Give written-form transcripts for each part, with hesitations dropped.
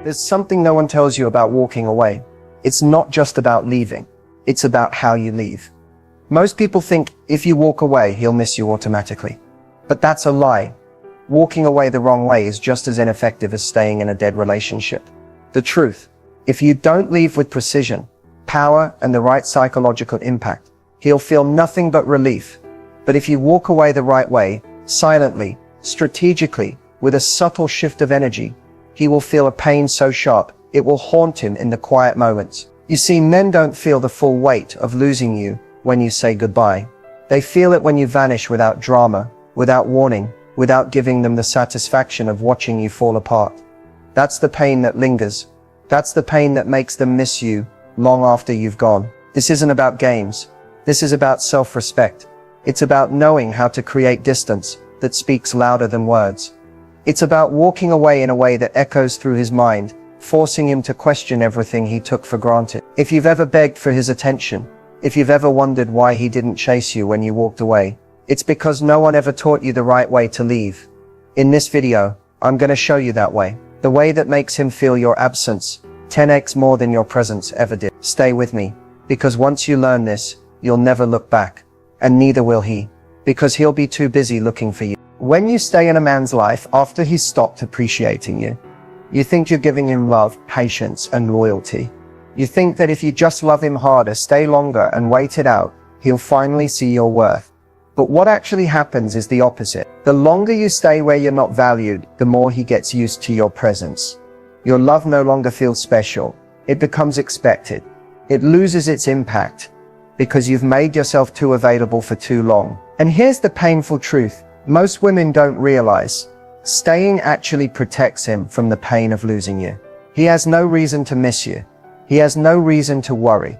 There's something no one tells you about walking away. It's not just about leaving. It's about how you leave. Most people think if you walk away, he'll miss you automatically. But that's a lie. Walking away the wrong way is just as ineffective as staying in a dead relationship. The truth, if you don't leave with precision, power, and the right psychological impact, he'll feel nothing but relief. But if you walk away the right way, silently, strategically, with a subtle shift of energy, he will feel a pain so sharp, it will haunt him in the quiet moments. You see, men don't feel the full weight of losing you when you say goodbye. They feel it when you vanish without drama, without warning, without giving them the satisfaction of watching you fall apart. That's the pain that lingers. That's the pain that makes them miss you long after you've gone. This isn't about games. This is about self-respect. It's about knowing how to create distance that speaks louder than words. It's about walking away in a way that echoes through his mind, forcing him to question everything he took for granted. If you've ever begged for his attention, if you've ever wondered why he didn't chase you when you walked away, it's because no one ever taught you the right way to leave. In this video, I'm going to show you that way. The way that makes him feel your absence 10x more than your presence ever did. Stay with me, because once you learn this, you'll never look back. And neither will he, because he'll be too busy looking for you. When you stay in a man's life after he's stopped appreciating you, you think you're giving him love, patience, and loyalty. You think that if you just love him harder, stay longer, and wait it out, he'll finally see your worth. But what actually happens is the opposite. The longer you stay where you're not valued, the more he gets used to your presence. Your love no longer feels special. It becomes expected. It loses its impact because you've made yourself too available for too long. And here's the painful truth. Most women don't realize staying actually protects him from the pain of losing you. He has no reason to miss you. He has no reason to worry.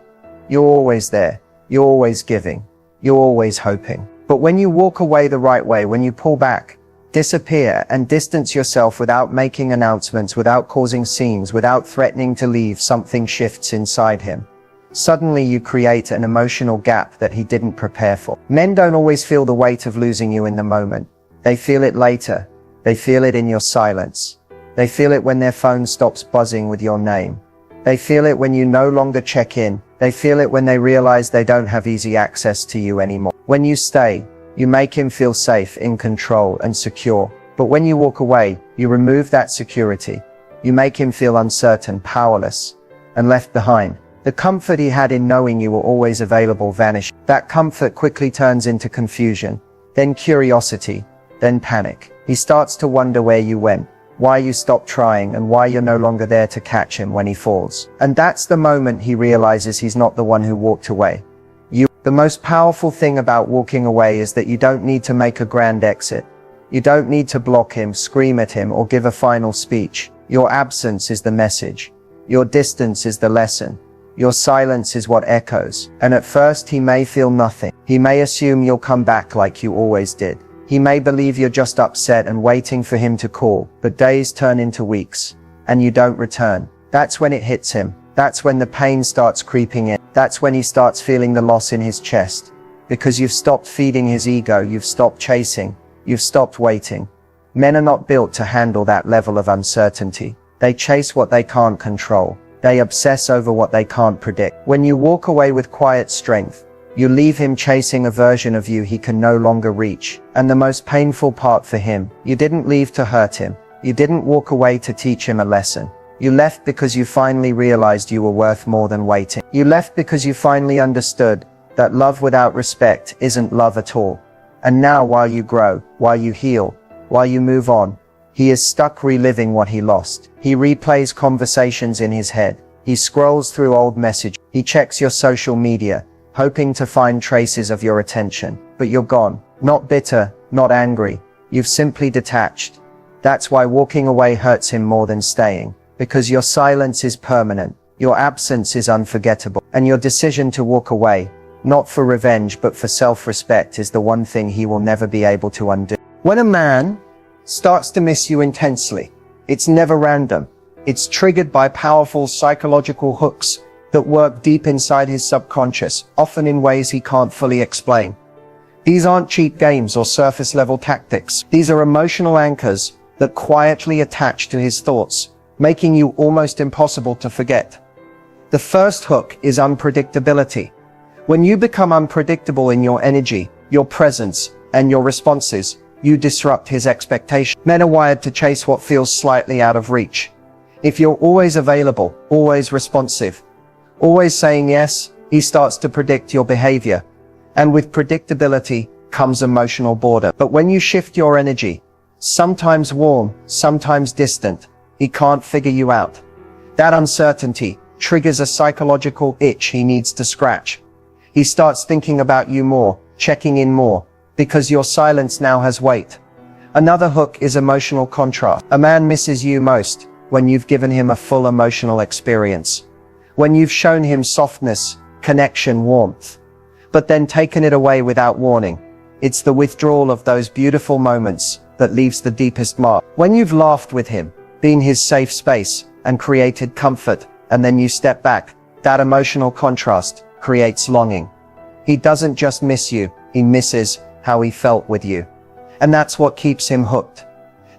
You're always there. You're always giving. You're always hoping. But when you walk away the right way, when you pull back, disappear, and distance yourself without making announcements, without causing scenes, without threatening to leave, something shifts inside him. Suddenly you create an emotional gap that he didn't prepare for. Men don't always feel the weight of losing you in the moment. They feel it later. They feel it in your silence. They feel it when their phone stops buzzing with your name. They feel it when you no longer check in. They feel it when they realize they don't have easy access to you anymore. When you stay, you make him feel safe, in control, and secure. But when you walk away, you remove that security. You make him feel uncertain, powerless, and left behind. The comfort he had in knowing you were always available vanishes. That comfort quickly turns into confusion, then curiosity, then panic. He starts to wonder where you went, why you stopped trying, and why you're no longer there to catch him when he falls. And that's the moment he realizes he's not the one who walked away. The most powerful thing about walking away is that you don't need to make a grand exit. You don't need to block him, scream at him, or give a final speech. Your absence is the message. Your distance is the lesson. Your silence is what echoes. And at first he may feel nothing. He may assume you'll come back like you always did. He may believe you're just upset and waiting for him to call, but days turn into weeks, and you don't return. That's when it hits him. That's when the pain starts creeping in. That's when he starts feeling the loss in his chest. Because you've stopped feeding his ego, you've stopped chasing, you've stopped waiting. Men are not built to handle that level of uncertainty. They chase what they can't control. They obsess over what they can't predict. When you walk away with quiet strength, you leave him chasing a version of you he can no longer reach. And the most painful part for him, you didn't leave to hurt him. You didn't walk away to teach him a lesson. You left because you finally realized you were worth more than waiting. You left because you finally understood that love without respect isn't love at all. And now, while you grow, while you heal, while you move on, he is stuck reliving what he lost. He replays conversations in his head. He scrolls through old messages. He checks your social media, hoping to find traces of your attention. But you're gone. Not bitter, not angry. You've simply detached. That's why walking away hurts him more than staying. Because your silence is permanent, your absence is unforgettable, and your decision to walk away, not for revenge but for self-respect, is the one thing he will never be able to undo. When a man starts to miss you intensely, it's never random. It's triggered by powerful psychological hooks that work deep inside his subconscious, often in ways he can't fully explain. These aren't cheap games or surface-level tactics. These are emotional anchors that quietly attach to his thoughts, making you almost impossible to forget. The first hook is unpredictability. When you become unpredictable in your energy, your presence, and your responses, you disrupt his expectations. Men are wired to chase what feels slightly out of reach. If you're always available, always responsive, always saying yes, he starts to predict your behavior. And with predictability comes emotional boredom. But when you shift your energy, sometimes warm, sometimes distant, he can't figure you out. That uncertainty triggers a psychological itch he needs to scratch. He starts thinking about you more, checking in more, because your silence now has weight. Another hook is emotional contrast. A man misses you most when you've given him a full emotional experience. When you've shown him softness, connection, warmth, but then taken it away without warning. It's the withdrawal of those beautiful moments that leaves the deepest mark. When you've laughed with him, been his safe space, and created comfort, and then you step back, that emotional contrast creates longing. He doesn't just miss you, he misses how he felt with you. And that's what keeps him hooked.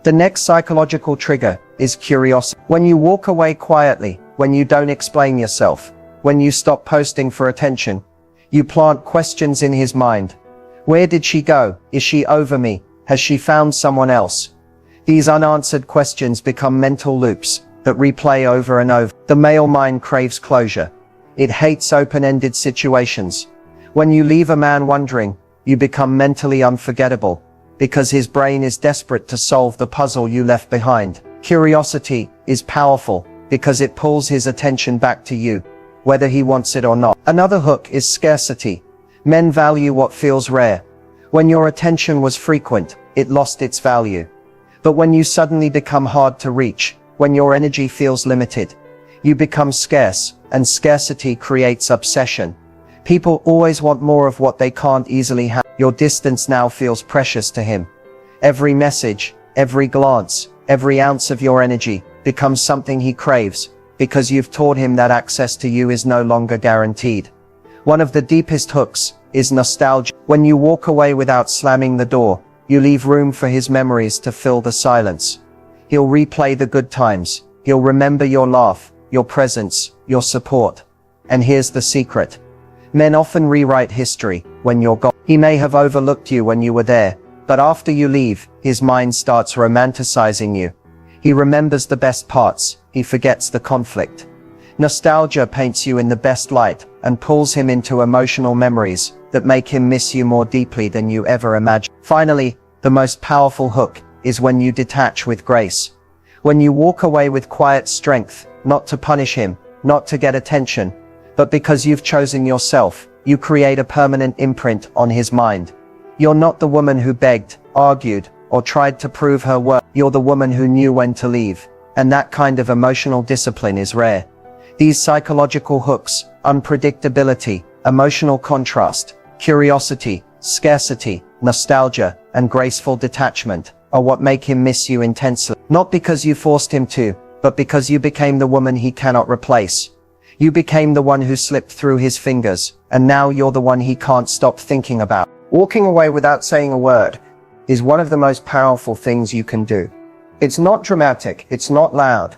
The next psychological trigger is curiosity. When you walk away quietly, when you don't explain yourself, when you stop posting for attention, you plant questions in his mind. Where did she go? Is she over me? Has she found someone else? These unanswered questions become mental loops that replay over and over. The male mind craves closure. It hates open-ended situations. When you leave a man wondering, you become mentally unforgettable, because his brain is desperate to solve the puzzle you left behind. Curiosity is powerful because it pulls his attention back to you, whether he wants it or not. Another hook is scarcity. Men value what feels rare. When your attention was frequent, it lost its value. But when you suddenly become hard to reach, when your energy feels limited, you become scarce, and scarcity creates obsession. People always want more of what they can't easily have. Your distance now feels precious to him. Every message, every glance, every ounce of your energy becomes something he craves, because you've taught him that access to you is no longer guaranteed. One of the deepest hooks is nostalgia. When you walk away without slamming the door, you leave room for his memories to fill the silence. He'll replay the good times. He'll remember your laugh, your presence, your support. And here's the secret. Men often rewrite history when you're gone. He may have overlooked you when you were there, but after you leave, his mind starts romanticizing you. He remembers the best parts. He forgets the conflict. Nostalgia paints you in the best light and pulls him into emotional memories that make him miss you more deeply than you ever imagined. Finally, the most powerful hook is when you detach with grace. When you walk away with quiet strength, not to punish him, not to get attention, but because you've chosen yourself, you create a permanent imprint on his mind. You're not the woman who begged, argued, or tried to prove her worth. You're the woman who knew when to leave. And that kind of emotional discipline is rare. These psychological hooks, unpredictability, emotional contrast, curiosity, scarcity, nostalgia, and graceful detachment, are what make him miss you intensely. Not because you forced him to, but because you became the woman he cannot replace. You became the one who slipped through his fingers, and now you're the one he can't stop thinking about. Walking away without saying a word is one of the most powerful things you can do. It's not dramatic, it's not loud,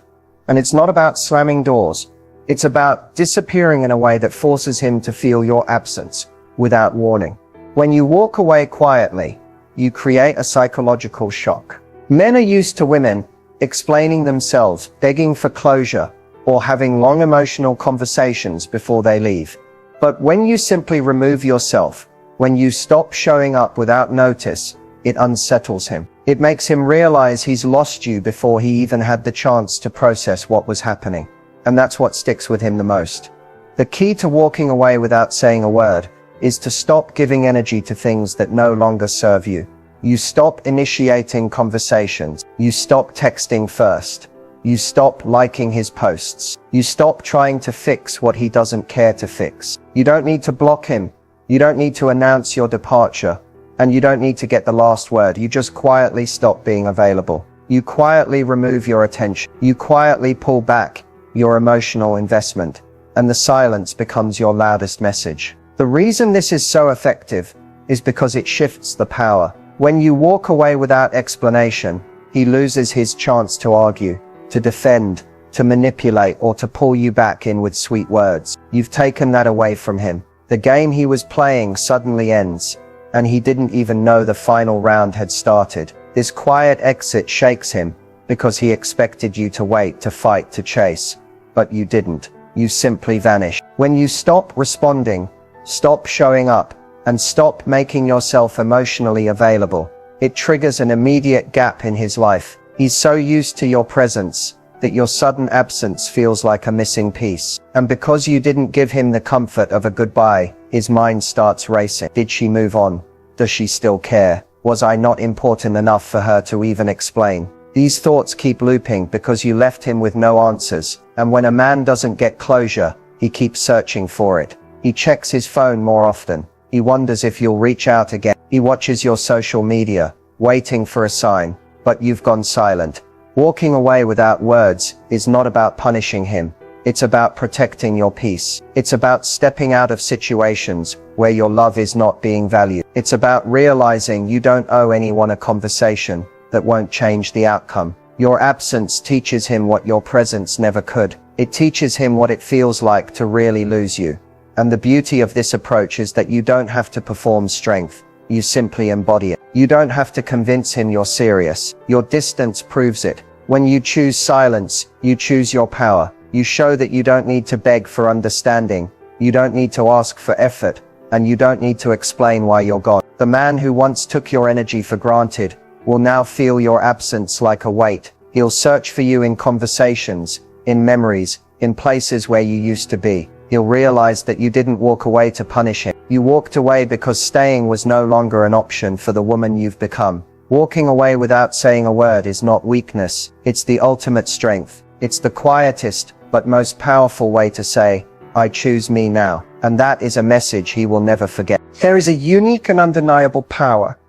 and it's not about slamming doors. It's about disappearing in a way that forces him to feel your absence without warning. When you walk away quietly, you create a psychological shock. Men are used to women explaining themselves, begging for closure, or having long emotional conversations before they leave. But when you simply remove yourself, when you stop showing up without notice, it unsettles him. It makes him realize he's lost you before he even had the chance to process what was happening. And that's what sticks with him the most. The key to walking away without saying a word is to stop giving energy to things that no longer serve you. You stop initiating conversations. You stop texting first. You stop liking his posts. You stop trying to fix what he doesn't care to fix. You don't need to block him. You don't need to announce your departure. And you don't need to get the last word. You just quietly stop being available. You quietly remove your attention. You quietly pull back your emotional investment. And the silence becomes your loudest message. The reason this is so effective is because it shifts the power. When you walk away without explanation, he loses his chance to argue, to defend, to manipulate, or to pull you back in with sweet words. You've taken that away from him. The game he was playing suddenly ends, and he didn't even know the final round had started. This quiet exit shakes him, because he expected you to wait, to fight, to chase. But you didn't. You simply vanished. When you stop responding, stop showing up, and stop making yourself emotionally available, it triggers an immediate gap in his life. He's so used to your presence that your sudden absence feels like a missing piece. And because you didn't give him the comfort of a goodbye, his mind starts racing. Did she move on? Does she still care? Was I not important enough for her to even explain? These thoughts keep looping because you left him with no answers. And when a man doesn't get closure, he keeps searching for it. He checks his phone more often. He wonders if you'll reach out again. He watches your social media, waiting for a sign, but you've gone silent. Walking away without words is not about punishing him. It's about protecting your peace. It's about stepping out of situations where your love is not being valued. It's about realizing you don't owe anyone a conversation that won't change the outcome. Your absence teaches him what your presence never could. It teaches him what it feels like to really lose you. And the beauty of this approach is that you don't have to perform strength. You simply embody it. You don't have to convince him you're serious. Your distance proves it. When you choose silence, you choose your power. You show that you don't need to beg for understanding. You don't need to ask for effort. And you don't need to explain why you're gone. The man who once took your energy for granted will now feel your absence like a weight. He'll search for you in conversations, in memories, in places where you used to be. He'll realize that you didn't walk away to punish him. You walked away because staying was no longer an option for the woman you've become. Walking away without saying a word is not weakness. It's the ultimate strength. It's the quietest, but most powerful way to say, I choose me now. And that is a message he will never forget. There is a unique and undeniable power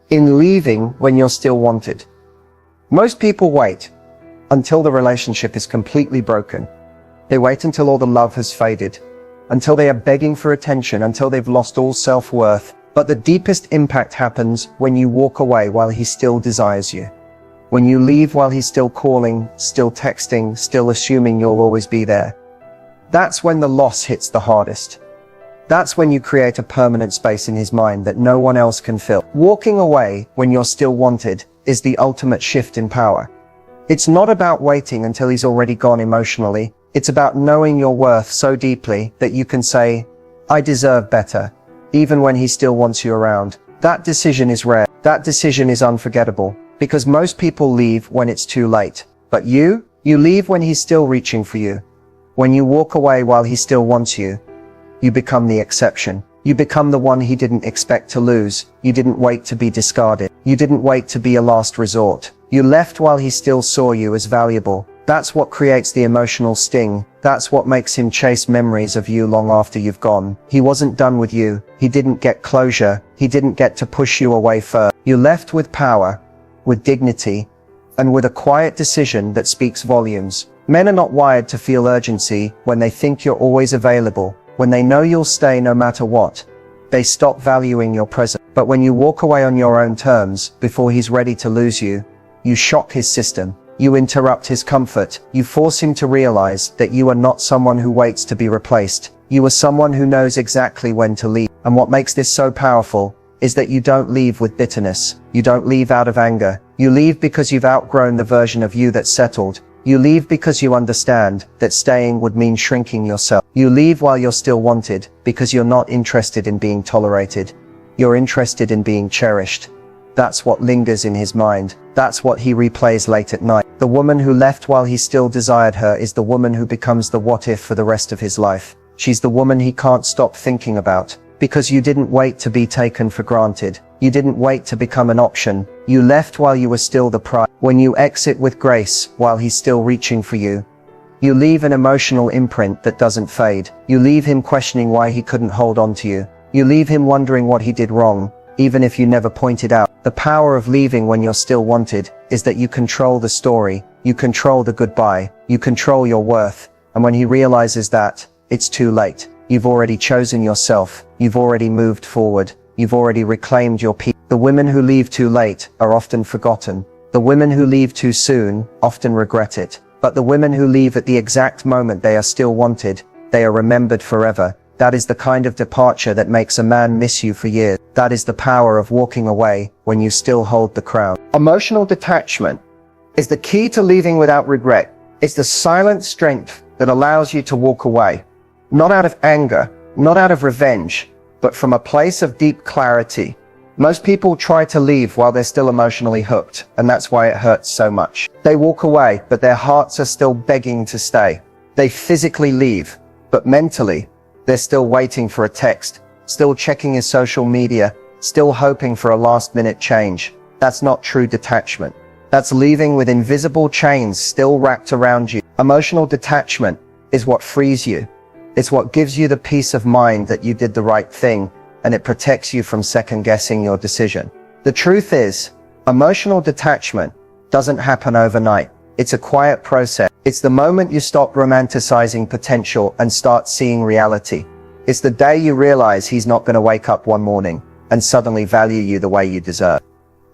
in leaving when you're still wanted. Most people wait until the relationship is completely broken. They wait until all the love has faded, until they are begging for attention, until they've lost all self-worth. But the deepest impact happens when you walk away while he still desires you. When you leave while he's still calling, still texting, still assuming you'll always be there. That's when the loss hits the hardest. That's when you create a permanent space in his mind that no one else can fill. Walking away when you're still wanted is the ultimate shift in power. It's not about waiting until he's already gone emotionally. It's about knowing your worth so deeply that you can say, I deserve better, even when he still wants you around. That decision is rare. That decision is unforgettable, because most people leave when it's too late. But you leave when he's still reaching for you. When you walk away while he still wants you, you become the exception. You become the one he didn't expect to lose. You didn't wait to be discarded. You didn't wait to be a last resort. You left while he still saw you as valuable. That's what creates the emotional sting. That's what makes him chase memories of you long after you've gone. He wasn't done with you. He didn't get closure. He didn't get to push you away further. You left with power, with dignity, and with a quiet decision that speaks volumes. Men are not wired to feel urgency when they think you're always available. When they know you'll stay no matter what, they stop valuing your presence. But when you walk away on your own terms, before he's ready to lose you, you shock his system. You interrupt his comfort. You force him to realize that you are not someone who waits to be replaced. You are someone who knows exactly when to leave. And what makes this so powerful is that you don't leave with bitterness. You don't leave out of anger. You leave because you've outgrown the version of you that settled. You leave because you understand that staying would mean shrinking yourself. You leave while you're still wanted because you're not interested in being tolerated. You're interested in being cherished. That's what lingers in his mind. That's what he replays late at night. The woman who left while he still desired her is the woman who becomes the what if for the rest of his life. She's the woman he can't stop thinking about. Because you didn't wait to be taken for granted. You didn't wait to become an option. You left while you were still the prize. When you exit with grace while he's still reaching for you, you leave an emotional imprint that doesn't fade. You leave him questioning why he couldn't hold on to you. You leave him wondering what he did wrong, even if you never pointed out. The power of leaving when you're still wanted is that you control the story. You control the goodbye. You control your worth. And when he realizes that, it's too late. You've already chosen yourself. You've already moved forward. You've already reclaimed your peace. The women who leave too late are often forgotten. The women who leave too soon often regret it. But the women who leave at the exact moment they are still wanted, they are remembered forever. That is the kind of departure that makes a man miss you for years. That is the power of walking away when you still hold the crown. Emotional detachment is the key to leaving without regret. It's the silent strength that allows you to walk away. Not out of anger, not out of revenge, but from a place of deep clarity. Most people try to leave while they're still emotionally hooked, and that's why it hurts so much. They walk away, but their hearts are still begging to stay. They physically leave, but mentally, they're still waiting for a text, still checking his social media, still hoping for a last-minute change. That's not true detachment. That's leaving with invisible chains still wrapped around you. Emotional detachment is what frees you. It's what gives you the peace of mind that you did the right thing, and it protects you from second-guessing your decision. The truth is, emotional detachment doesn't happen overnight. It's a quiet process. It's the moment you stop romanticizing potential and start seeing reality. It's the day you realize he's not going to wake up one morning and suddenly value you the way you deserve.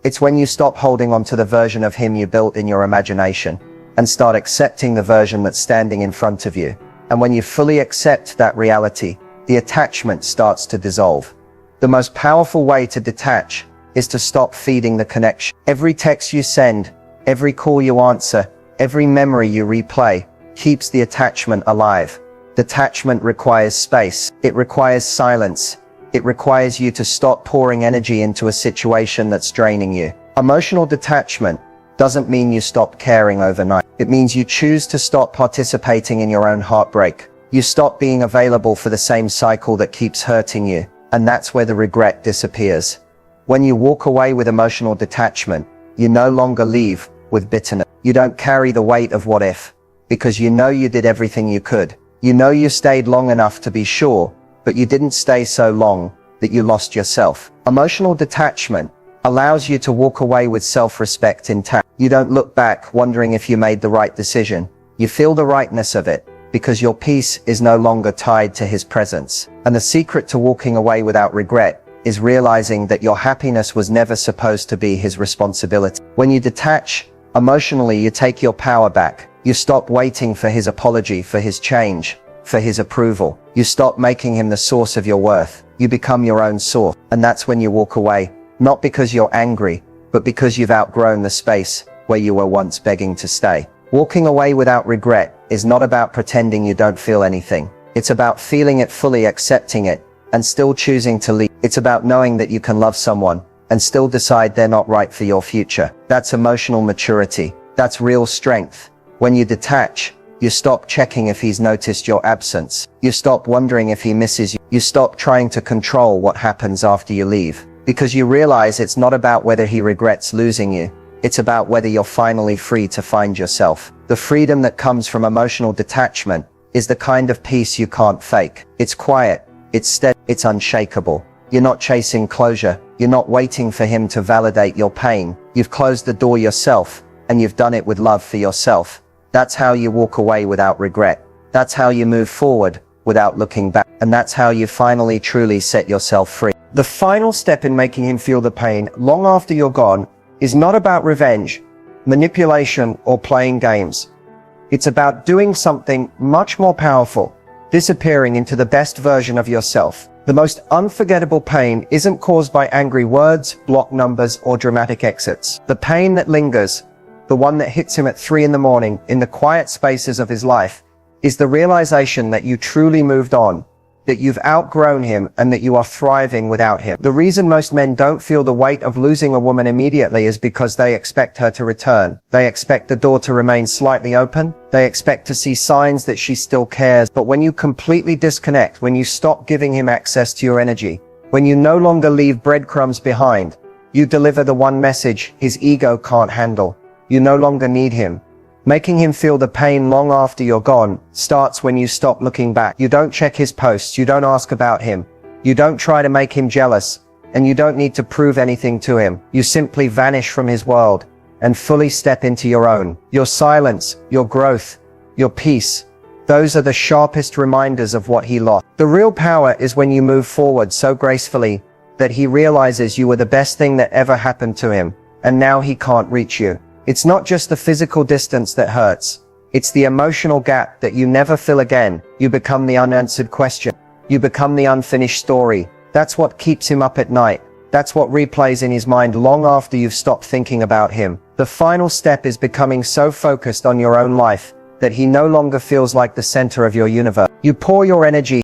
It's when you stop holding on to the version of him you built in your imagination and start accepting the version that's standing in front of you. And when you fully accept that reality, the attachment starts to dissolve. The most powerful way to detach is to stop feeding the connection. Every text you send, every call you answer, every memory you replay keeps the attachment alive. Detachment requires space. It requires silence. It requires you to stop pouring energy into a situation that's draining you. Emotional detachment doesn't mean you stop caring overnight. It means you choose to stop participating in your own heartbreak. You stop being available for the same cycle that keeps hurting you. And that's where the regret disappears. When you walk away with emotional detachment, you no longer leave with bitterness. You don't carry the weight of what if, because you know you did everything you could. You know you stayed long enough to be sure, but you didn't stay so long that you lost yourself. Emotional detachment allows you to walk away with self-respect intact. You don't look back wondering if you made the right decision. You feel the rightness of it, because your peace is no longer tied to his presence. And the secret to walking away without regret is realizing that your happiness was never supposed to be his responsibility. When you detach, emotionally you take your power back. You stop waiting for his apology, for his change, for his approval. You stop making him the source of your worth. You become your own source. And that's when you walk away, not because you're angry, but because you've outgrown the space where you were once begging to stay. Walking away without regret is not about pretending you don't feel anything. It's about feeling it fully, accepting it, and still choosing to leave. It's about knowing that you can love someone and still decide they're not right for your future. That's emotional maturity. That's real strength. When you detach, you stop checking if he's noticed your absence. You stop wondering if he misses you. You stop trying to control what happens after you leave, because you realize it's not about whether he regrets losing you. It's about whether you're finally free to find yourself. The freedom that comes from emotional detachment is the kind of peace you can't fake. It's quiet, it's steady, it's unshakable. You're not chasing closure. You're not waiting for him to validate your pain. You've closed the door yourself, and you've done it with love for yourself. That's how you walk away without regret. That's how you move forward without looking back. And that's how you finally truly set yourself free. The final step in making him feel the pain long after you're gone is not about revenge, manipulation, or playing games. It's about doing something much more powerful, disappearing into the best version of yourself. The most unforgettable pain isn't caused by angry words, block numbers, or dramatic exits. The pain that lingers, the one that hits him at 3 in the morning in the quiet spaces of his life, is the realization that you truly moved on, that you've outgrown him, and that you are thriving without him. The reason most men don't feel the weight of losing a woman immediately is because they expect her to return. They expect the door to remain slightly open. They expect to see signs that she still cares. But when you completely disconnect, when you stop giving him access to your energy, when you no longer leave breadcrumbs behind, you deliver the one message his ego can't handle. You no longer need him. Making him feel the pain long after you're gone starts when you stop looking back. You don't check his posts, you don't ask about him, you don't try to make him jealous, and you don't need to prove anything to him. You simply vanish from his world and fully step into your own. Your silence, your growth, your peace, those are the sharpest reminders of what he lost. The real power is when you move forward so gracefully that he realizes you were the best thing that ever happened to him, and now he can't reach you. It's not just the physical distance that hurts. It's the emotional gap that you never fill again. You become the unanswered question. You become the unfinished story. That's what keeps him up at night. That's what replays in his mind long after you've stopped thinking about him. The final step is becoming so focused on your own life that he no longer feels like the center of your universe. You pour your energy